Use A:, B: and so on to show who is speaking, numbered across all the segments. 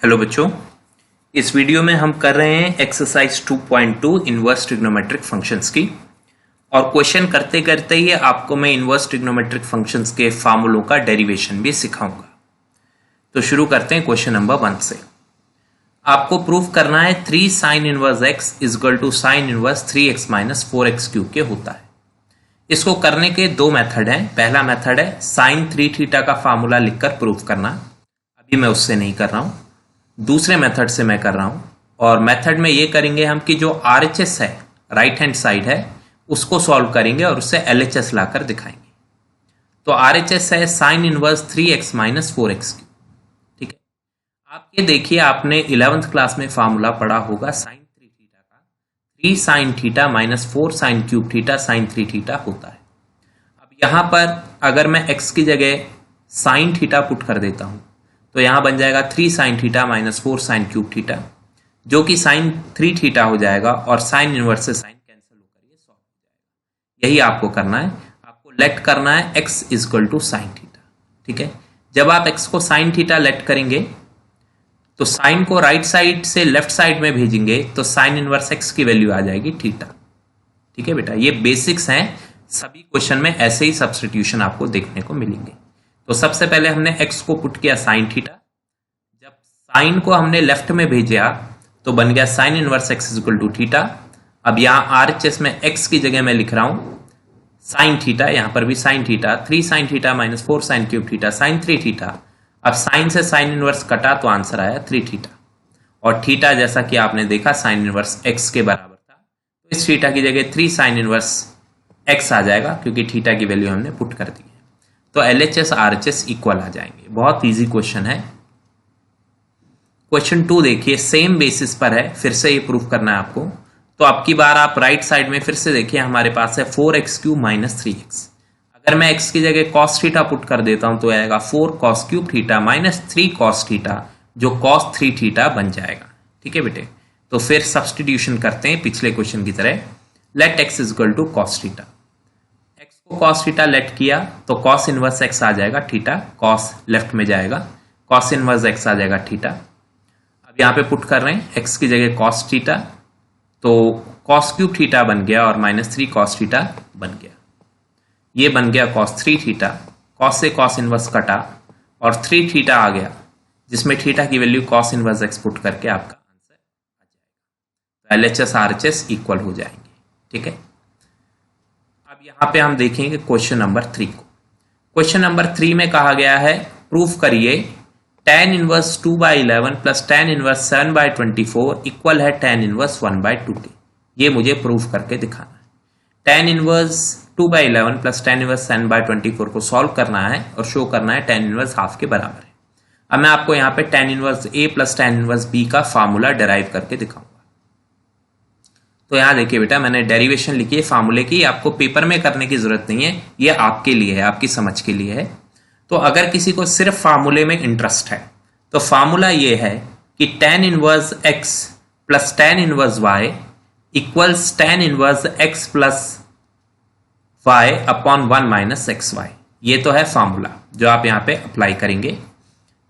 A: Hello बच्चों, इस video में हम कर रहे हैं एक्सरसाइज 2.2 इनवर्स ट्रिग्नोमेट्रिक फंक्शंस की। और क्वेश्चन करते करते ही आपको मैं इनवर्स ट्रिग्नोमेट्रिक फंक्शंस के फार्मूलों का डेरिवेशन भी सिखाऊंगा। तो शुरू करते हैं क्वेश्चन नंबर 1 से। आपको प्रूफ करना है 3 sine inverse x equal to sine inverse 3x minus 4x cube के होता है। इसको करने के दो मेथड हैं। पहला मेथड है साइन 3 थीटा का फार्मूला लिखकर प्रूफ करना, अभी मैं उससे नहीं कर रहा हूं, दूसरे मेथड से मैं कर रहा हूं। और मेथड में ये करेंगे हम कि जो RHS है, राइट हैंड साइड है, उसको सॉल्व करेंगे और उससे LHS लाकर दिखाएंगे। तो RHS है sine inverse 3x minus 4x cube. ठीक है, आप ये देखिए, आपने 11th क्लास में फार्मूला पढ़ा होगा साइन 3 थीटा का, 3 sine theta minus 4 sine cube theta sine 3 theta होता है। अब यहां पर अगर मैं x की जगह साइन थीटा पुट कर देता हूं तो यहां बन जाएगा 3 sine theta minus 4 sine cube theta, जो कि साइन 3 थीटा हो जाएगा और साइन इनवर्स से साइन कैंसिल होकर ये सॉल्व हो जाएगा। यही आपको करना है, आपको लेट करना है x equal to sine theta. ठीक है, जब आप x को साइन थीटा लेट करेंगे तो साइन को राइट साइड से लेफ्ट साइड में भेजेंगे तो साइन इनवर्स x की वैल्यू आ जाएगी थीटा। ठीक है बेटा, ये बेसिक्स हैं, सभी क्वेश्चन में ऐसे ही सब्स्टिट्यूशन आपको देखने को मिलेंगे। तो सबसे पहले हमने x को पुट किया साइन थीटा, जब साइन को हमने लेफ्ट में भेजा तो बन गया sine inverse x equal to theta. अब यहाँ RHS में x की जगह मैं लिख रहा हूं साइन थीटा, यहां पर भी sine theta, 3 sine theta minus 4 sine cube theta sine 3 theta. अब साइन से साइन इनवर्स कटा तो आंसर आया 3 थीटा, और थीटा जैसा कि आपने देखा साइन इनवर्स x के बराबर था, तो इस थीटा की जगह 3 साइन इनवर्स x आ जाएगा क्योंकि थीटा की वैल्यू हमने पुट कर दी है। तो LHS RHS इक्वल आ जाएंगे। बहुत इजी क्वेश्चन है। क्वेश्चन 2 देखिए, सेम बेसिस पर है, फिर से ये प्रूफ करना है आपको। तो अब की बार आप राइट साइड में फिर से देखिए, हमारे पास है 4x क्यूब माइनस 3x। अगर मैं x की जगह cos थीटा पुट कर देता हूं तो आएगा 4 cos cube theta minus 3 cos theta, जो cos 3 थीटा बन जाएगा। ठीक है बेटे, तो फिर सब्स्टिट्यूशन करते हैं पिछले क्वेश्चन की तरह। Let x equal to cos theta, को cos थीटा लेट किया तो cos इनवर्स x आ जाएगा थीटा, cos लेफ्ट में जाएगा, cos इनवर्स x आ जाएगा थीटा। अब यहाँ पे पुट कर रहे हैं x की जगह cos थीटा, तो cos क्यूब थीटा बन गया और माइनस 3 cos थीटा बन गया। ये बन गया cos 3 थीटा, cos से cos इनवर्स कटा और 3 थीटा आ गया, जिसमें थीटा की value cos inverse x put करके आपका आंसर आ जाएगा। तो LHS RHS इक्वल हो जाएंगे। ठीक है, अब यहां पे हम देखेंगे क्वेश्चन नंबर 3 को। क्वेश्चन नंबर 3 में कहा गया है प्रूफ करिए tan inverse 2/11 plus tan inverse 7/24 equal है tan इनवर्स 1/2 के। ये मुझे प्रूफ करके दिखाना है। tan inverse 2/11 plus tan inverse 7/24 को सॉल्व करना है और शो करना है tan इनवर्स हाफ के बराबर है। अब मैं आपको यहाँ पे tan inverse A plus tan inverse B का फार्मूला डेराइव करके दिखाऊंगा। तो यहां देखिए बेटा, मैंने डेरिवेशन लिखी है फार्मूले की, आपको पेपर में करने की जरूरत नहीं है, ये आपके लिए है, आपकी समझ के लिए है। तो अगर किसी को सिर्फ फार्मूले में इंटरेस्ट है तो फार्मूला ये है कि tan inverse x plus tan inverse y equals tan inverse x plus y upon 1 minus xy। ये तो है फार्मूला जो आप यहां पे अप्लाई करेंगे।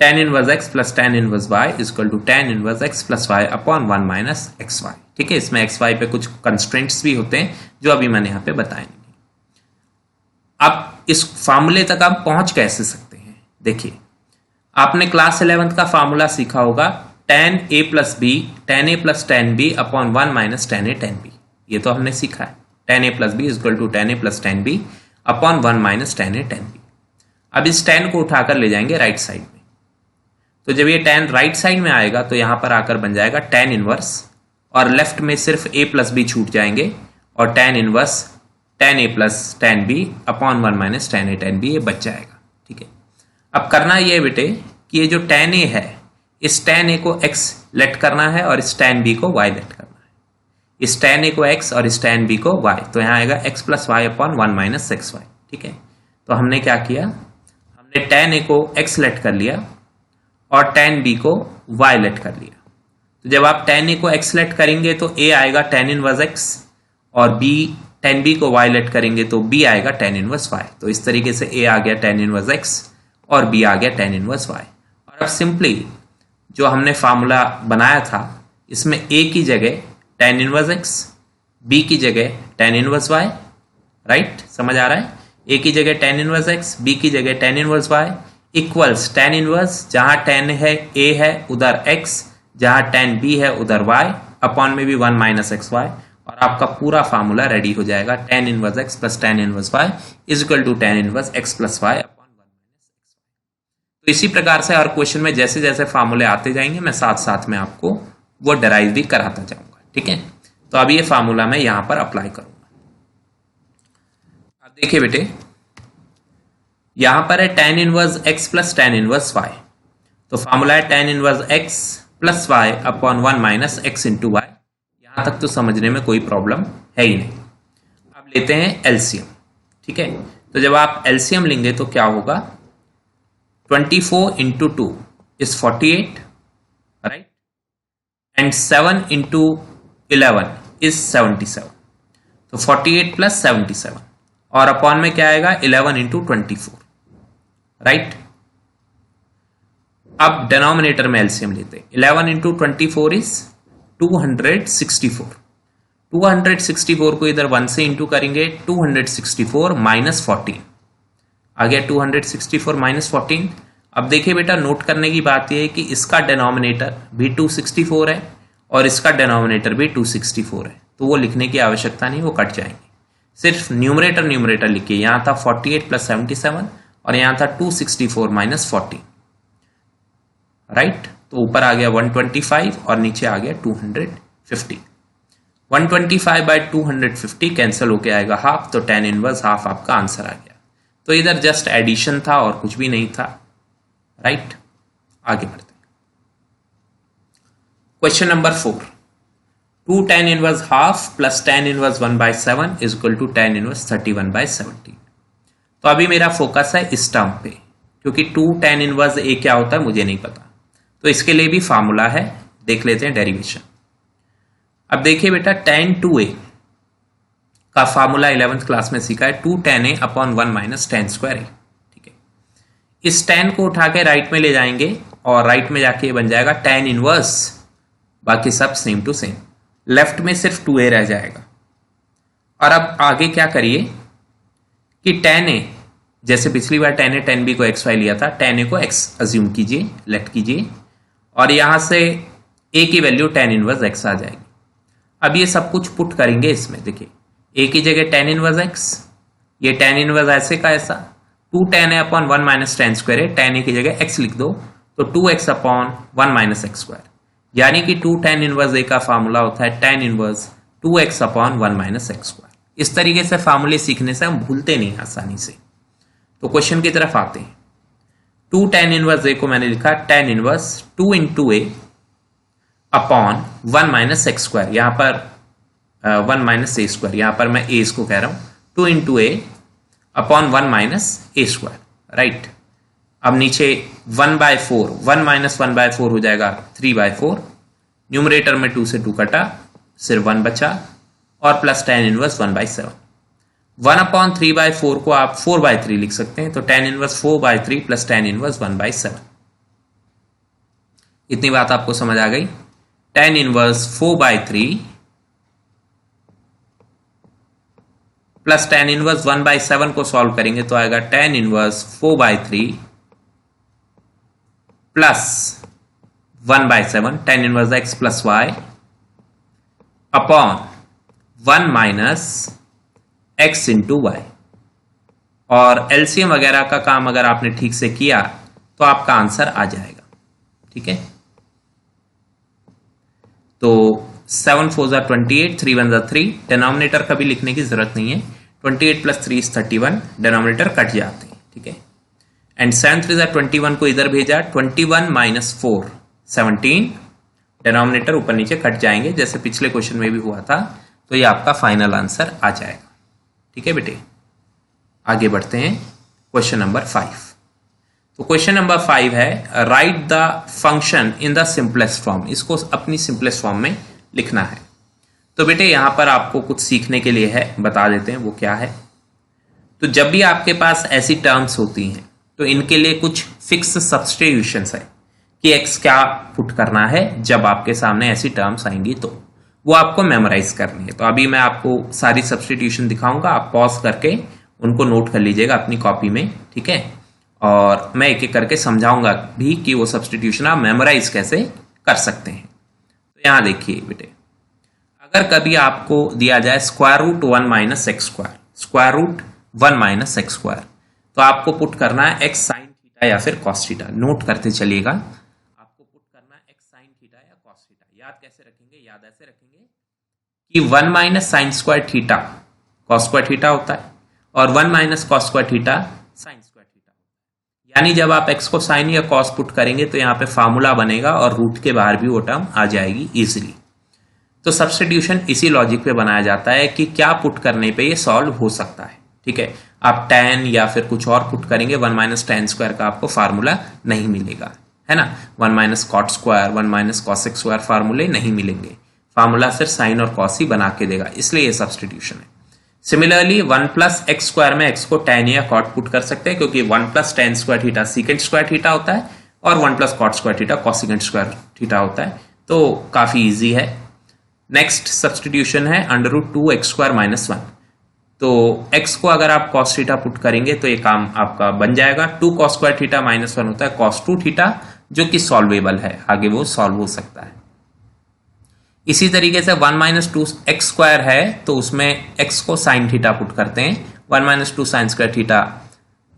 A: tan inverse x plus tan inverse y equal to tan inverse x plus y upon 1 minus xy। ठीक है, इसमें xy पे कुछ कंस्ट्रेंट्स भी होते हैं जो अभी मैंने यहां पे बताए नहीं। अब इस फार्मूले तक आप पहुंच कैसे सकते हैं? देखिए, आपने क्लास 11th का फार्मूला सीखा होगा tan a plus b tan a plus tan b upon 1 minus tan a tan b। ये तो हमने सीखा है, tan a plus b equal to tan a plus tan b upon 1 minus tan a tan b। अब इस tan को उठाकर ले जाएंगे राइट साइड में, तो जब ये tan राइट साइड में आएगा तो यहां पर आकर बन जाएगा tan इनवर्स, और लेफ्ट में सिर्फ a प्लस b छूट जाएंगे और tan inverse tan a plus tan b upon 1 minus tan a tan b ये बच जाएगा। ठीक है, अब करना ये बेटे कि ये जो tan a है, इस tan a को x लेट करना है और इस tan b को y लेट करना है। इस tan a को x और इस tan b को y, तो यहाँ आएगा x plus y upon 1 minus xy। ठीक है, तो हमने क्या किया, हमने tan a को x लेट कर लिया और tan b को y लेट कर लिया। तो जब आप tan a को x लेट करेंगे तो a आएगा tan इनवर्स x, और b tan b को y लेट करेंगे तो b आएगा tan इनवर्स y। तो इस तरीके से a आ गया tan इनवर्स x और b आ गया tan इनवर्स y। और अब सिंपली जो हमने फार्मूला बनाया था इसमें a की जगह tan इनवर्स x, b की जगह tan इनवर्स y, राइट, समझ आ रहा है? a की जगह tan इनवर्स x, b की जगह tan inverse y equals tan inverse, जहां tan है a है उधर x, जहां tan b है उधर y, अपॉन में भी 1 माइनस एक्स वाई, और आपका पूरा फार्मूला रेडी हो जाएगा। tan inverse x plus tan inverse y is equal to tan inverse x plus y upon 1 minus x y. तो इसी प्रकार से हर क्वेश्चन में जैसे जैसे फार्मूले आते जाएंगे मैं साथ साथ में आपको वो डराइव भी कराता जाऊंगा, ठीक है? तो अब ये फार्मूला मैं यहां पर अप्लाई करूंगा। अब देखिए बेटे, यहां पर है tan inverse x plus tan inverse y, तो फार्मूला है tan inverse x plus y upon 1 minus x into y. यहां तक तो समझने में कोई प्रॉब्लम है ही नहीं। अब लेते हैं एलसीएम, ठीक है? तो जब आप एलसीएम लेंगे तो क्या होगा, 24 into 2 is 48, right, and 7 into 11 is 77, तो 48 प्लस 77, और अपॉन में क्या आएगा 11 इंटू 24, राइट। अब डिनोमिनेटर में एलसीएम लेते हैं, 11 इंटू 24 इज 264, 264 को इधर 1 से इंटू करेंगे, 264 माइनस 14 आ गया, 264 माइनस 14। अब देखिए बेटा, नोट करने की बात यह है कि इसका डिनोमिनेटर भी 264 है और इसका डिनोमिनेटर भी 264 है, तो वो लिखने की आवश्यकता नहीं, वो कट जाएंगे। सिर्फ न्यूमरेटर लिखिए, यहां था 48 प्लस 77 और यहां था 264 माइनस 14, राइट। तो ऊपर आ गया 125 और नीचे आ गया 250। 125 बाय 250 कैंसिल होके आएगा हाफ, तो tan इनवर्स हाफ आपका आंसर आ गया। तो इधर जस्ट एडिशन था और कुछ भी नहीं था, राइट। आगे बढ़ते हैं। Question number 4, 2 tan inverse half plus tan inverse 1/7 is equal to tan inverse 31/17। तो अभी मेरा फोकस है इस टर्म पे, क्योंकि 2 tan इनवर्स a क्या होता है मुझे नहीं पता, तो इसके लिए भी फार्मूला है, देख लेते हैं डेरिवेशन। अब देखिए बेटा, tan 2a का फार्मूला 11th क्लास में सीखा है, 2 tan a upon 1 minus tan square a, ठीक है। इस tan को उठा के राइट में ले जाएंगे और राइट में जाके बन जाएगा tan इनवर्स, बाकी सब सेम टू सेम, लेफ्ट में सिर्फ 2a रह जाएगा। और अब आगे क्या करिए कि tan a, जैसे पिछली बार tan a tan b को xy लिया था, tan a को x अज्यूम कीजिए, लेट कीजिए, और यहां से a की वैल्यू tan इनवर्स x आ जाएगी। अब ये सब कुछ पुट करेंगे इसमें, देखिए a की जगह tan इनवर्स x, ये tan इनवर्स ऐसे का ऐसा, 2 tan a upon 1 minus tan square है, tan a की जगह x लिख दो तो 2x upon 1 minus x square, यानी कि 2 tan इनवर्स a का फार्मूला होता है tan inverse 2x upon 1 minus x square. इस तरीके से फार्मूले सीखने से हम भूलते नहीं आसानी से। तो क्वेश्चन की तरफ आते हैं। 2 tan इनवर्स a को मैंने लिखा tan inverse 2 into a upon 1 minus x square, यहां पर 1 माइनस ए स्क्वायर, यहां पर मैं a इसको कह रहा हूं, 2 into a upon 1 minus A square, right. अब नीचे 1/4, 1 माइनस 1/4 हो जाएगा 3/4, न्यूमरेटर में 2 से 2 कटा, सिर्फ 1 बचा, और प्लस tan इनवर्स 1/7। 1 अपॉन 3/4 को आप 4/3 लिख सकते हैं, तो tan inverse 4/3 plus tan inverse 1/7। इतनी बात आपको समझ आ गई। tan inverse 4/3 plus tan inverse 1/7 को सॉल्व करेंगे तो आएगा tan inverse 4/3 plus 1/7 tan inverse x plus y upon 1 minus x into y. और एलसीएम वगैरह का काम अगर आपने ठीक से किया तो आपका आंसर आ जाएगा, ठीक है। तो 7 4 जा 28, 3 1 जा 3, डिनोमिनेटर कभी लिखने की जरूरत नहीं है, 28 प्लस 3 इज 31, डिनोमिनेटर कट जाते हैं, ठीक है। एंड 7 3 जा 21 को इधर भेजा, 21 माइनस 4 17, डिनोमिनेटर ऊपर नीचे कट जाएंगे जैसे पिछले क्वेश्चन में भी हुआ था, तो ये आपका फाइनल आंसर आ जाएगा, ठीक है बेटे। आगे बढ़ते हैं क्वेश्चन नंबर 5। तो क्वेश्चन नंबर 5 है, right the function in the simplest form. इसको अपनी सिंपलेस्ट फॉर्म में लिखना है। तो बेटे यहां पर आपको कुछ सीखने के लिए है, बता देते हैं वो क्या है। तो जब भी आपके पास ऐसी टर्म्स होती हैं तो इनके लिए कुछ फिक्स सब्स्टिट्यूशंस है कि एक्स क्या पुट करना है जब आपके सामने ऐसी टर्म्स आएंगी, तो वो आपको मेमोराइज करनी है। तो अभी मैं आपको सारी सब्स्टिट्यूशन दिखाऊंगा, आप पॉज करके उनको नोट कर लीजिएगा अपनी कॉपी में, ठीक है। और मैं एक एक करके समझाऊंगा भी कि वो सब्स्टिट्यूशन आप मेमोराइज कैसे कर सकते हैं। तो यहां देखिए बेटे, अगर कभी आपको दिया जाए square root 1 minus x square, square root 1 minus x square, तो आपको पुट करना है एक्स साइन थीटा या फिर कॉस थीटा। नोट करते चलिएगा, आपको पुट करना है एक्स साइन थीटा या कॉस थीटा। याद कैसे रखेंगे? याद ऐसे रखेंगे कि 1 minus sine square theta cos square theta होता है और 1 minus cos square theta sine square theta. यानी जब आप एक्स को साइन या कॉस पुट करेंगे तो यहाँ पे फार्मूला बनेगा और रूट के बाहर भी वो टर्म आ जाएगी इजीली। तो सब्स्टिट्यूशन इसी लॉजिक पे बनाया जाता है कि क्या पुट करने पे ये सॉल्व हो सकता है, ठीक है। आप tan या फिर कुछ और पुट करेंगे, 1 माइनस टेन स्क्वायर का आपको फार्मूला नहीं मिलेगा, है ना। 1 minus cot square, 1 minus cosec square फार्मूले नहीं मिलेंगे, फार्मूला सिर्फ साइन और कॉस ही बना के देगा, इसलिए ये सब्स्टिट्यूशन है। सिमिलरली 1 प्लस एक्स स्क्वायर में एक्स को tan या कॉट पुट कर सकते हैं, क्योंकि 1 plus tan square theta secant square theta होता है और 1 plus cot square theta cosecant square theta होता है, तो काफी ईजी है। नेक्स्ट सब्स्टिट्यूशन है under root 2 x square minus 1। तो x को अगर आप cos थीटा पुट करेंगे तो ये काम आपका बन जाएगा। 2 cos स्क्वायर थीटा माइनस 1 होता है cos 2 थीटा, जो कि सॉल्वेबल है, आगे वो सॉल्व हो सकता है। इसी तरीके से 1 माइनस 2 एक्स स्क्वायर है तो उसमें x को साइन थीटा पुट करते हैं। 1 माइनस 2 साइन स्क्वायर थीटा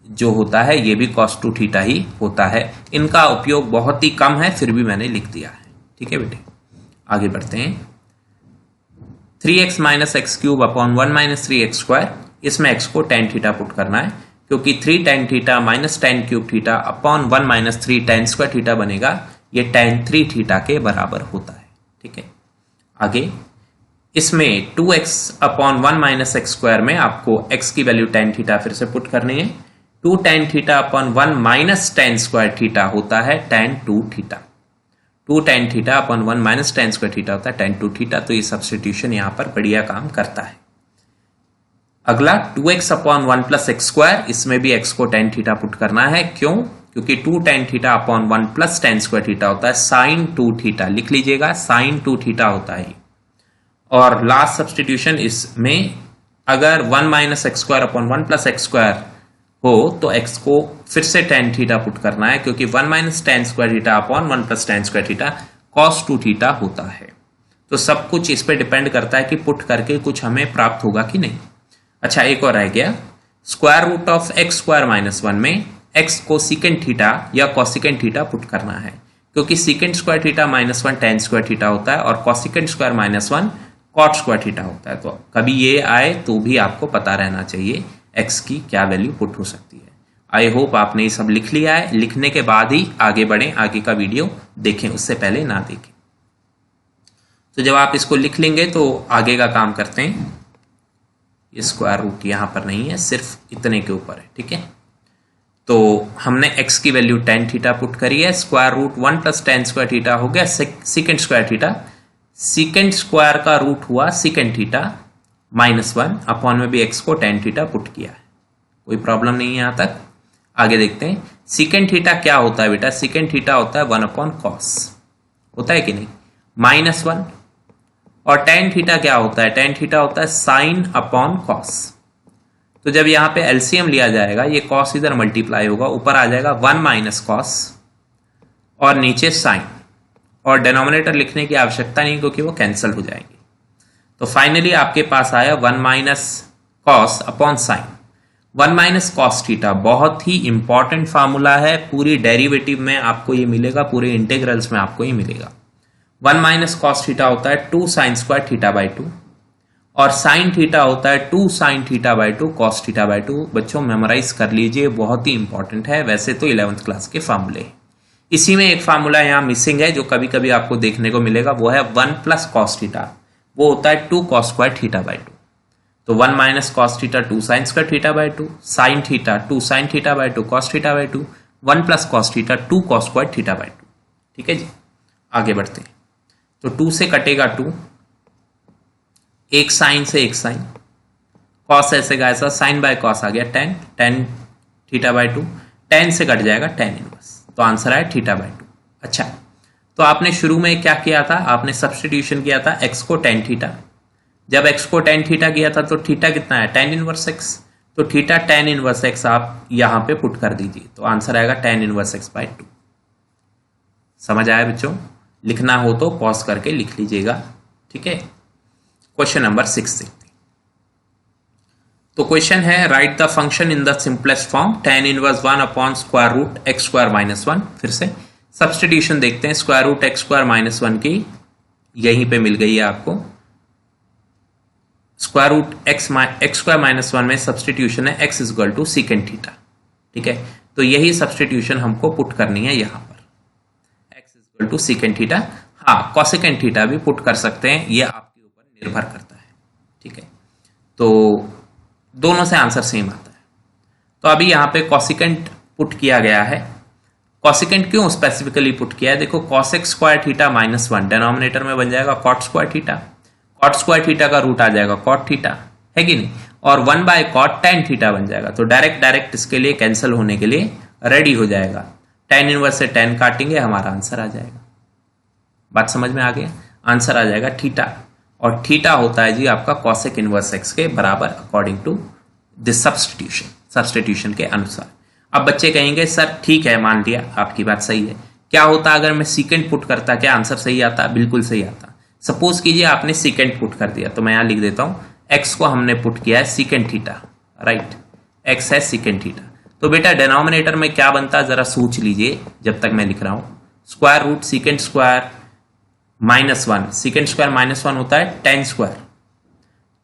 A: जो होता है ये भी cos 2 थीटा ही होता है। इनका उपयोग बहुत ही कम है, फिर भी मैंने लिख दिया है, ठीक है बेटे। आगे बढ़ते हैं। 3x minus x cube upon 1 minus 3x square, इसमें x को tan थीटा पुट करना है, क्योंकि 3 tan theta minus tan cube theta upon 1 minus 3 tan square theta बनेगा, ये tan 3 थीटा के बराबर होता है, ठीक है। आगे इसमें 2x upon 1 minus x square में आपको x की वैल्यू tan थीटा फिर से पुट करनी है। 2 tan theta upon 1 minus tan square theta होता है tan 2 theta. 2 tan theta upon 1 minus tan square theta होता है tan 2 थीटा। तो ये सब्स्टिट्यूशन यहां पर बढ़िया काम करता है। अगला 2x upon 1 plus x square, इसमें भी x को tan थीटा पुट करना है। क्यों? क्योंकि 2 tan theta upon 1 plus tan square theta होता है sin 2 थीटा। लिख लीजिएगा, sin 2 थीटा होता है। और लास्ट सब्स्टिट्यूशन इसमें अगर 1 minus x square upon 1 plus x square हो तो x को फिर से tan थीटा पुट करना है, क्योंकि 1 minus tan square theta upon 1 plus tan square theta cos 2 theta होता है। तो सब कुछ इस पे डिपेंड करता है कि पुट करके कुछ हमें प्राप्त होगा कि नहीं। अच्छा, एक और रह गया, square root of x square minus 1 में x को सीकेंट थीटा या कॉसिकेंट थीटा पुट करना है, क्योंकि secant square theta minus 1 tan square theta होता है और cosecant square minus 1 cot square theta होता है। तो कभी ये आए तो भी आपको पता रहना चाहिए x की क्या वैल्यू पुट हो सकती है। आई होप आपने ये सब लिख लिया है। लिखने के बाद ही आगे बढ़ें, आगे का वीडियो देखें, उससे पहले ना देखें। तो जब आप इसको लिख लेंगे तो आगे का काम करते हैं। ये स्क्वायर रूट यहां पर नहीं है, सिर्फ इतने के ऊपर है, ठीक है। तो हमने x की वैल्यू tan थीटा पुट करी है। Square root 1 plus tan square theta हो गया secant square theta. Secant square का रूट हुआ सीकेंट थीटा माइनस 1, अपॉन में भी x को tan थीटा पुट किया है। कोई प्रॉब्लम नहीं है यहां तक। आगे देखते हैं, सीकेंट थीटा क्या होता है बेटा? सीकेंट थीटा होता है 1 अपॉन कॉस, होता है कि नहीं, माइनस 1। और tan थीटा क्या होता है? tan थीटा होता है साइन अपॉन कॉस। तो जब यहां पे एलसीएम लिया जाएगा, ये कॉस इधर मल्टीप्लाई होगा, ऊपर आ जाएगा 1 माइनस कॉस और नीचे साइन, और डिनोमिनेटर लिखने की आवश्यकता नहीं क्योंकि वो कैंसिल हो जाएंगे। तो फाइनली आपके पास आया 1 minus cos upon sine. 1 minus cos theta बहुत ही इंपॉर्टेंट फार्मूला है, पूरी डेरिवेटिव में आपको ये मिलेगा, पूरे इंटीग्रल्स में आपको ये मिलेगा। 1 माइनस कॉस थीटा होता है 2 साइन स्क्वायर थीटा बाई 2 और साइन थीटा होता है 2 sine theta by 2 cos theta by 2। बच्चों मेमोराइज कर लीजिए, बहुत ही इंपॉर्टेंट है। वैसे तो 11th क्लास के फार्मूले, इसी में एक फार्मूला यहाँ मिसिंग है जो कभी कभी आपको देखने को मिलेगा, वो है 1 प्लस कॉस थीटा, वो होता है 2 कॉस स्क्वायर थीटा बाई 2। तो 1 minus cos theta 2 sine square theta by 2, sine theta 2 sine theta by 2 cos theta by 2, 1 plus cos theta 2 cos square theta by 2। ठीक है जी, आगे बढ़ते हैं। तो 2 से कटेगा 2, एक साइन से एक साइन, कॉस ऐसे का ऐसा, साइन बाय कॉस आ गया tan थीटा बाई 2, tan से कट जाएगा tan इनवर्स, तो आंसर आया थीटा बाई 2। अच्छा, तो आपने शुरू में क्या किया था, आपने सब्सटीट्यूशन किया था x को tan थीटा। जब x को tan थीटा किया था तो थीटा कितना है, tan इनवर्स x। तो थीटा tan इनवर्स x आप यहां पे पुट कर दीजिए, तो आंसर आएगा tan इनवर्स x/2। समझ आया बच्चों? लिखना हो तो पॉज करके लिख लीजिएगा, ठीक है। क्वेश्चन नंबर 6 देखते हैं। तो क्वेश्चन है right the function in the simplest form tan inverse 1/√x² - 1। फिर से सब्सटीट्यूशन देखते हैं, √x² - 1 की यहीं पे मिल गई है आपको। √x² - 1 में सब्सटीट्यूशन है x = secant थीटा, ठीक है। तो यही सब्सटीट्यूशन हमको पुट करनी है यहां पर, x = secant थीटा। हाँ, cosecant थीटा भी पुट कर सकते हैं, ये आपके ऊपर निर्भर करता है, ठीक है। तो दोनों से आंसर सेम आता है। तो अभी यहाँ पे cosecant पुट किया गया है। cosecant क्यों स्पेसिफिकली पुट किया है, देखो cos(x² थीटा - 1 डिनोमिनेटर में बन जाएगा cot² थीटा। cot² थीटा का रूट आ जाएगा cot थीटा, है कि नहीं, और 1/cot tan थीटा बन जाएगा। तो डायरेक्ट इसके लिए कैंसिल होने के लिए रेडी हो जाएगा। tan इनवर्स से tan काटेंगे, हमारा आंसर आ जाएगा। बात समझ में आ गया? आंसर आ जाएगा थीटा, और थीटा होता है जी आपका cosec इनवर्स x के बराबर अकॉर्डिंग टू दिस सब्सटीट्यूशन के अनुसार। अब बच्चे कहेंगे सर ठीक है, मान लिया आपकी बात सही है, क्या होता अगर मैं सीकेंट पुट करता, क्या आंसर सही आता? बिल्कुल सही आता। सपोज कीजिए आपने सीकेंट पुट कर दिया, तो मैं यहां लिख देता हूं x को हमने पुट किया है सीकेंट थीटा, राइट, x है सीकेंट थीटा। तो बेटा डिनोमिनेटर में क्या बनता जरा सोच लीजिए जब तक मैं लिख रहा हूं, √secant² -1, secant² -1 होता है tan²,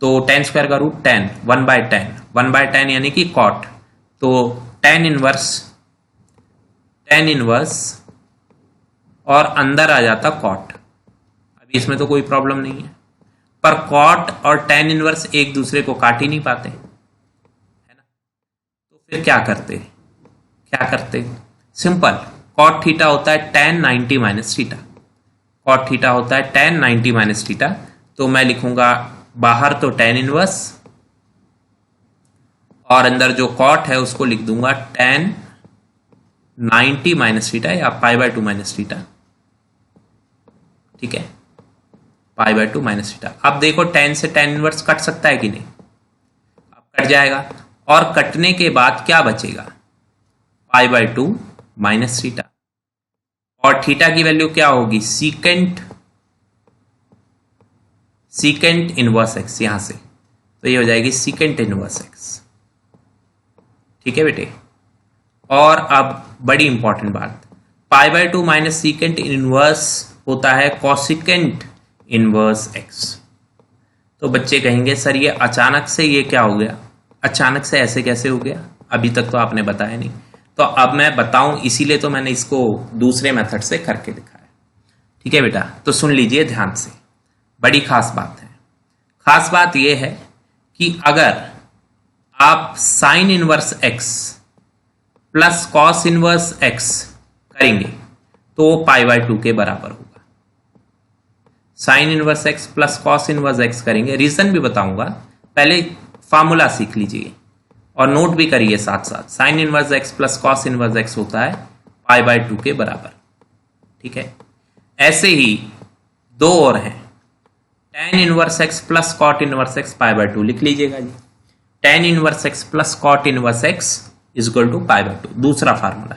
A: तो tan² का रूट 10, 1/10 यानी कि cot, तो tan इनवर्स और अंदर आ जाता cot। अभी इसमें तो कोई प्रॉब्लम नहीं है, पर cot और tan इनवर्स एक दूसरे को काट ही नहीं पाते, है ना। तो फिर क्या करते, सिंपल, cot थीटा होता है tan 90 - थीटा, cot थीटा होता है tan 90 - थीटा। तो मैं लिखूंगा बाहर तो tan इनवर्स और अंदर जो cot है उसको लिख दूंगा tan 90 - थीटा या π/2 - थीटा, ठीक है, π/2 - थीटा। अब देखो tan से tan इनवर्स कट सकता है कि नहीं, अब कट जाएगा, और कटने के बाद क्या बचेगा, π/2 - थीटा, और थीटा की वैल्यू क्या होगी, सीकेंट इनवर्स x, यहां से तो ये हो जाएगी सीकेंट इनवर्स x, ठीक है बेटे। और अब बड़ी इंपॉर्टेंट बात, π/2 - सीकेंट इनवर्स होता है कॉसिकेंट इनवर्स x। तो बच्चे कहेंगे सर ये अचानक से ये क्या हो गया, अचानक से ऐसे कैसे हो गया, अभी तक तो आपने बताया नहीं। तो अब मैं बताऊं, इसीलिए तो मैंने इसको दूसरे मेथड से करके दिखाया, ठीक है बेटा। तो सुन लीजिए ध्यान से, बड़ी खास बात है। खास बात यह है कि अगर आप sign inverse x plus cos inverse x करेंगे तो वो π/2 के बराबर होगा। Sine inverse x plus cos inverse x करेंगे, रीजन भी बताऊंगा, पहले फॉर्मूला सीख लीजिए और नोट भी करिए साथ साथ। Sign inverse x plus cos inverse x होता है π/2 के बराबर, ठीक है। ऐसे ही दो और हैं, tan inverse x plus cot inverse x π/2 लिख लीजिएगा जी। tan inverse x plus cot inverse x equal to π/2, दूसरा फार्मूला।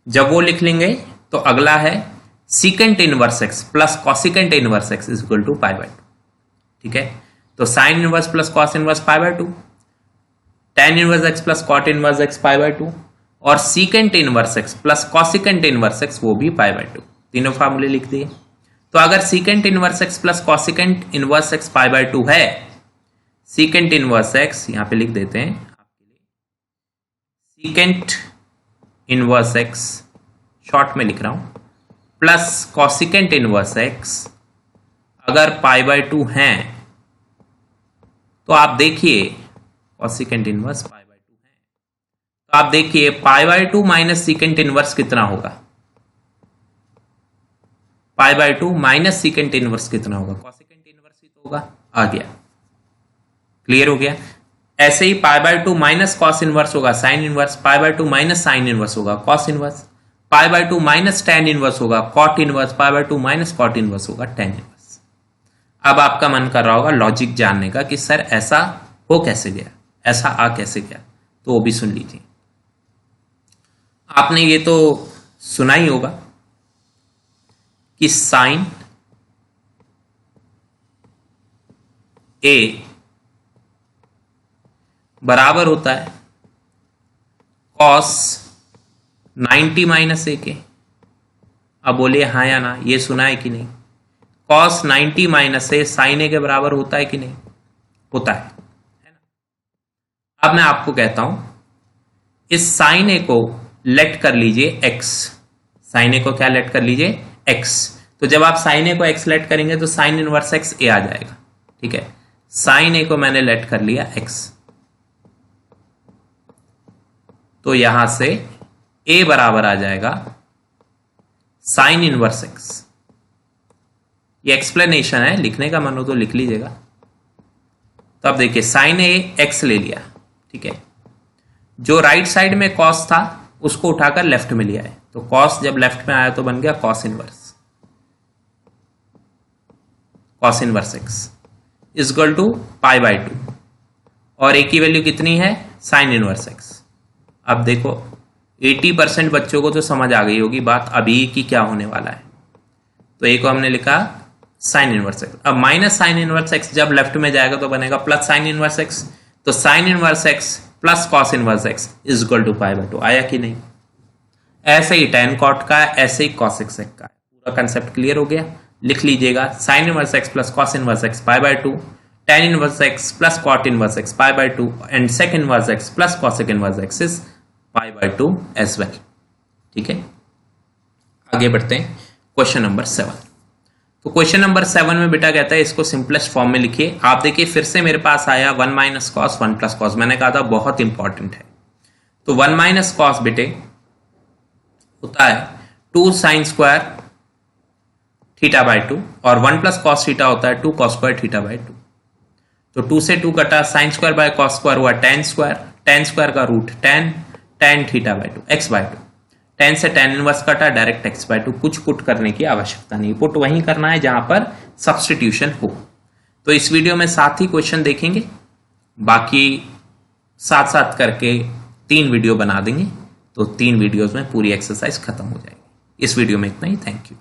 A: जब वो लिख लेंगे तो अगला है secant inverse x plus cosecant inverse x equal to π/2, ठीक है। तो sine inverse plus cos inverse π/2, tan inverse x plus cot inverse x π/2, और secant inverse x plus cosecant inverse x वो भी π/2, तीनों फार्मूले लिख दिए। तो अगर secant inverse x plus cosecant inverse x π/2 है, सीकेंट इनवर्स x यहां पे लिख देते हैं आपके लिए, सीकेंट इनवर्स x शॉर्ट में लिख रहा हूं, प्लस कॉसिकेंट इनवर्स x अगर π/2 हैं तो आप देखिए कॉसिकेंट इनवर्स π/2 है, तो आप देखिए π/2 माइनस सीकेंट इनवर्स कितना होगा, π/2 माइनस सीकेंट इनवर्स कितना होगा, कॉसिकेंट इनवर्स ही तो होगा। आ गया, क्लियर हो गया। ऐसे ही π/2 माइनस कॉस इनवर्स होगा sine inverse, π/2 minus sine inverse होगा cos inverse, pi by 2 minus tan inverse होगा cot inverse, pi by 2 minus cot inverse होगा टेन इनवर्स। अब आपका मन कर रहा होगा लॉजिक जानने का कि सर ऐसा हो कैसे गया, ऐसा आ कैसे गया, तो वो भी सुन लीजिए। आपने ये तो सुना ही होगा कि साइन ए बराबर होता है कॉस 90 माइनस ए के। अब बोलिए हाँ या ना, ये सुना है कि नहीं? कॉस 90 माइनस ए साइन ए के बराबर होता है कि नहीं? होता है ना? अब मैं आपको कहता हूं इस साइन ए को लेट कर लीजिए एक्स। साइन ए को क्या लेट कर लीजिए? एक्स। तो जब आप साइन ए को एक्स लेट करेंगे तो साइन इनवर्स एक्स ए आ जाएगा। ठीक है, साइन ए को मैंने लेट कर लिया एक्स, तो यहां से ए बराबर आ जाएगा साइन इनवर्स एक्स। ये एक्सप्लेनेशन है, लिखने का मन हो तो लिख लीजिएगा। तो अब देखिए साइन ए एक्स ले लिया, ठीक है, जो राइट साइड में कॉस था उसको उठाकर लेफ्ट में लिया है, तो कॉस जब लेफ्ट में आया तो बन गया cos inverse x is equal to pi by 2, और ए की वैल्यू कितनी है? Sine inverse x. अब देखो 80% बच्चों को तो समझ आ गई होगी बात अभी की क्या होने वाला है। तो ए को हमने लिखा साइन इनवर्स एक्स। अब माइनस साइन इनवर्स एक्स जब लेफ्ट में जाएगा तो बनेगा प्लस साइन इनवर्स एक्स, तो sine inverse x plus cos inverse x is equal to pi by 2। आया कि नहीं? ऐसे ही टेन कॉट का, ऐसे ही कॉस एक्स का। पूरा कंसेप्ट क्लियर हो गया? लिख लीजिएगा sine inverse x plus cos inverse x pi by 2, tan inverse x plus cot inverse x pi by 2 and sec inverse x plus cosec inverse x is pi by 2 as well. ठीक है, आगे बढ़ते हैं question number 7। तो question number 7 में बेटा कहता है इसको सिंपलेस्ट फॉर्म में लिखिए। आप देखिए फिर से मेरे पास आया 1 माइनस कॉस 1 प्लस कॉस, मैंने कहा था बहुत इंपॉर्टेंट है। तो 1 माइनस कॉस बेटे होता है 2 साइन स्क्वायर थीटा बाय 2, और 1 प्लस कॉस थीटा होता है 2 कॉस स्क्वायर थीटा बाय 2। तो 2 से 2 कटा, sine square by cos square हुआ टेन स्क्वायर, टेन स्क्वायर का root 10, tan theta by 2 x by 2, 10 से टेन इनवर्स कटा डायरेक्ट एक्स बाय 2। कुछ पुट करने की आवश्यकता नहीं, पुट वहीं करना है जहां पर सब्स्टिट्यूशन हो। तो इस वीडियो में 7 ही क्वेश्चन देखेंगे, बाकी साथ साथ करके 3 वीडियो बना देंगे, तो 3 वीडियोस में पूरी एक्सरसाइज खत्म हो जाएगी। इस वीडियो में इतना ही, थैंक यू।